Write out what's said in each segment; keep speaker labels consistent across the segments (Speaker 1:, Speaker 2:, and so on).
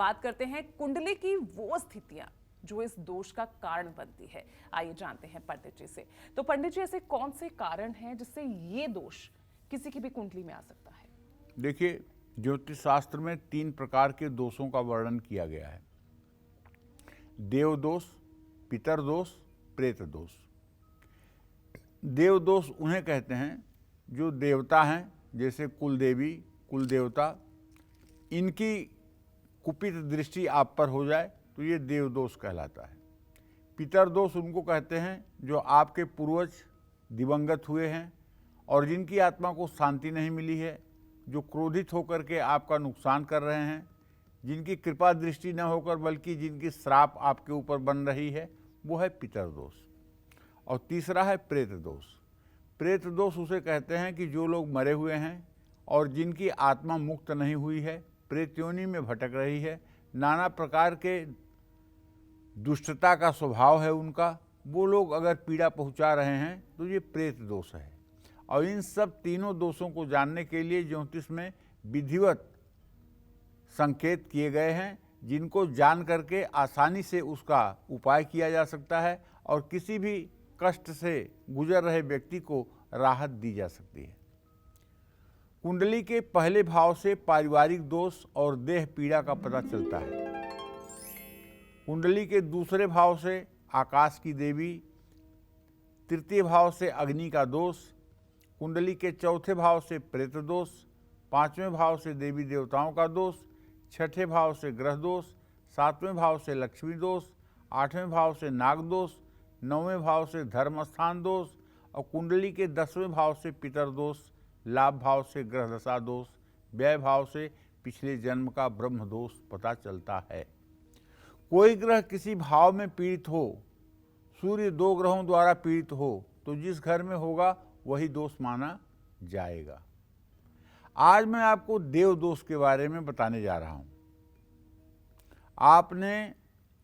Speaker 1: बात करते हैं कुंडली की वो स्थितियां जो इस दोष का कारण बनती है। आइए जानते हैं पंडित जी से। तो पंडित जी, ऐसे कौन से कारण हैं जिससे ये दोष किसी की भी कुंडली में आ सकता है?
Speaker 2: देखिए, ज्योतिष शास्त्र में 3 प्रकार के दोषों का वर्णन किया गया है। देव दोष, पितर दोष, प्रेत दोष। देव दोष उन्हें कहते हैं जो देवता हैं, जैसे कुल देवी, कुल देवता, इनकी कुपित दृष्टि आप पर हो जाए तो ये देव दोष कहलाता है। पितर दोष उनको कहते हैं जो आपके पूर्वज दिवंगत हुए हैं और जिनकी आत्मा को शांति नहीं मिली है, जो क्रोधित होकर के आपका नुकसान कर रहे हैं, जिनकी कृपा दृष्टि न होकर बल्कि जिनकी श्राप आपके ऊपर बन रही है, वो है पितर दोष। और तीसरा है प्रेत दोष। प्रेत दोष उसे कहते हैं कि जो लोग मरे हुए हैं और जिनकी आत्मा मुक्त नहीं हुई है, प्रेत योनि में भटक रही है, नाना प्रकार के दुष्टता का स्वभाव है उनका, वो लोग अगर पीड़ा पहुंचा रहे हैं तो ये प्रेत दोष है। और इन सब तीनों दोषों को जानने के लिए ज्योतिष में विधिवत संकेत किए गए हैं, जिनको जान करके आसानी से उसका उपाय किया जा सकता है और किसी भी कष्ट से गुजर रहे व्यक्ति को राहत दी जा सकती है। कुंडली के पहले भाव से पारिवारिक दोष और देह पीड़ा का पता चलता है। कुंडली के दूसरे भाव से आकाश की देवी, तृतीय भाव से अग्नि का दोष, कुंडली के चौथे भाव से प्रेत दोष, पांचवें भाव से देवी देवताओं का दोष, छठे भाव से ग्रह दोष, सातवें भाव से लक्ष्मी दोष, आठवें भाव से नाग दोष, नौवें भाव से धर्म स्थान दोष और कुंडली के 10वें भाव से पितर दोष, लाभ भाव से ग्रह दशा दोष, व्यय भाव से पिछले जन्म का ब्रह्म दोष पता चलता है। कोई ग्रह किसी भाव में पीड़ित हो, सूर्य 2 ग्रहों द्वारा पीड़ित हो, तो जिस घर में होगा वही दोष माना जाएगा। आज मैं आपको देव दोष के बारे में बताने जा रहा हूं। आपने,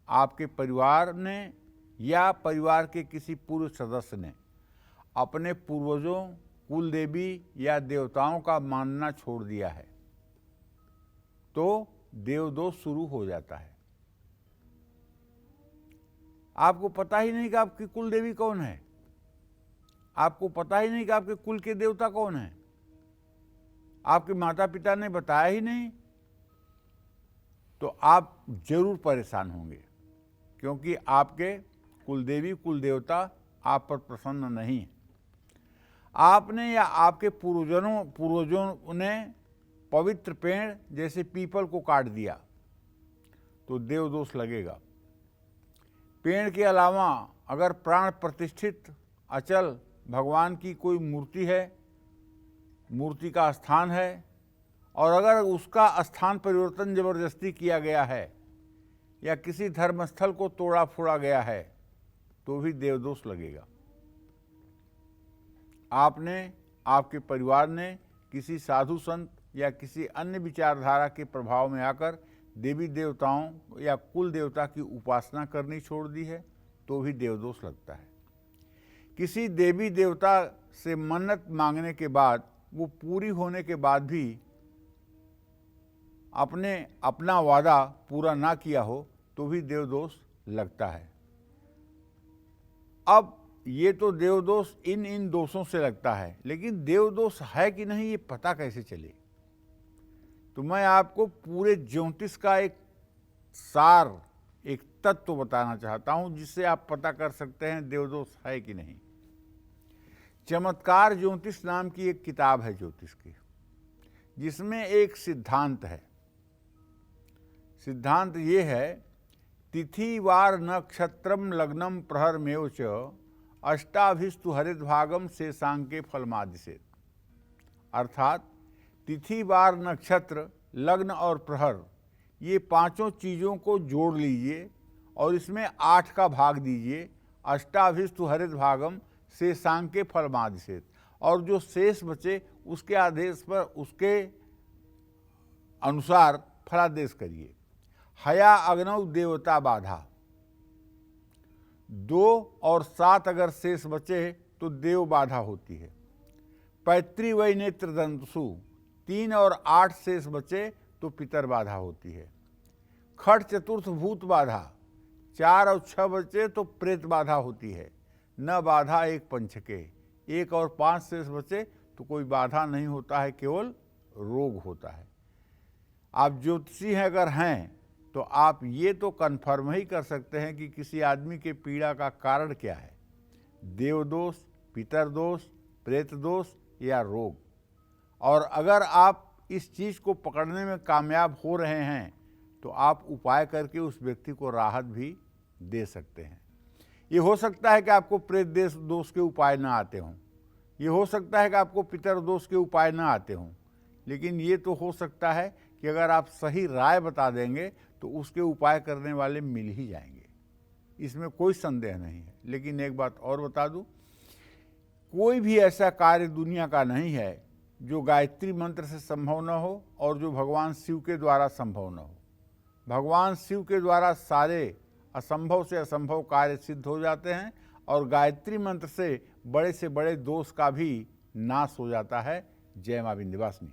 Speaker 2: आपके परिवार ने या परिवार के किसी पूर्व सदस्य ने अपने पूर्वजों, कुल देवी या देवताओं का मानना छोड़ दिया है तो देव दोष शुरू हो जाता है। आपको पता ही नहीं कि आपकी कुल देवी कौन है, आपको पता ही नहीं कि आपके कुल के देवता कौन है, आपके माता पिता ने बताया ही नहीं, तो आप जरूर परेशान होंगे, क्योंकि आपके कुल देवी, कुल देवता आप पर प्रसन्न नहीं है। आपने या आपके पूर्वजों ने पवित्र पेड़ जैसे पीपल को काट दिया तो देव दोष लगेगा। पेड़ के अलावा अगर प्राण प्रतिष्ठित अचल भगवान की कोई मूर्ति है, मूर्ति का स्थान है, और अगर उसका स्थान परिवर्तन जबरदस्ती किया गया है या किसी धर्मस्थल को तोड़ा फोड़ा गया है तो भी देवदोष लगेगा। आपने, आपके परिवार ने किसी साधु संत या किसी अन्य विचारधारा के प्रभाव में आकर देवी देवताओं या कुल देवता की उपासना करनी छोड़ दी है तो भी देवदोष लगता है। किसी देवी देवता से मन्नत मांगने के बाद वो पूरी होने के बाद भी अपना वादा पूरा ना किया हो तो भी देवदोष लगता है। अब ये तो देवदोष इन दोषों से लगता है, लेकिन देवदोष है कि नहीं ये पता कैसे चले? तो मैं आपको पूरे ज्योतिष का एक सार, एक तत्व बताना चाहता हूं जिससे आप पता कर सकते हैं देवदोष है कि नहीं। चमत्कार ज्योतिष नाम की एक किताब है ज्योतिष की, जिसमें एक सिद्धांत है। सिद्धांत ये है, तिथि वार नक्षत्रम लग्नम प्रहरमेव च अष्टाभिस्तु हरित भागम शेषांके फलमादिशेत। अर्थात तिथि वार नक्षत्र, लग्न और प्रहर, ये पांचों चीज़ों को जोड़ लीजिए और इसमें 8 का भाग दीजिए। अष्टाभिस्तु हरित भागम शेषांके फलमादिशेत, और जो शेष बचे उसके आदेश पर, उसके अनुसार फलादेश करिए। हया अग्नौ देवता बाधा, 2 और 7 अगर शेष बचे तो देव बाधा होती है। पैतृ वै नेत्र दंतसु, 3 और 8 शेष बचे तो पितर बाधा होती है। खट चतुर्थ भूत बाधा, 4 और 6 बचे तो प्रेत बाधा होती है। न बाधा एक पंचके, 1 और 5 शेष बचे तो कोई बाधा नहीं होता है, केवल रोग होता है। आप ज्योतिषी हैं अगर हैं तो आप ये तो कन्फर्म ही कर सकते हैं कि किसी आदमी के पीड़ा का कारण क्या है, देवदोष, पितरदोष, प्रेत दोष या रोग। और अगर आप इस चीज़ को पकड़ने में कामयाब हो रहे हैं तो आप उपाय करके उस व्यक्ति को राहत भी दे सकते हैं। ये हो सकता है कि आपको प्रेत दोष के उपाय ना आते हों, ये हो सकता है कि आपको पितर दोष के उपाय ना आते हों, लेकिन ये तो हो सकता है कि अगर आप सही राय बता देंगे तो उसके उपाय करने वाले मिल ही जाएंगे, इसमें कोई संदेह नहीं है। लेकिन एक बात और बता दूं, कोई भी ऐसा कार्य दुनिया का नहीं है जो गायत्री मंत्र से संभव न हो और जो भगवान शिव के द्वारा संभव न हो। भगवान शिव के द्वारा सारे असंभव से असंभव कार्य सिद्ध हो जाते हैं और गायत्री मंत्र से बड़े दोष का भी नाश हो जाता है। जय मां विंध्यवासिनी।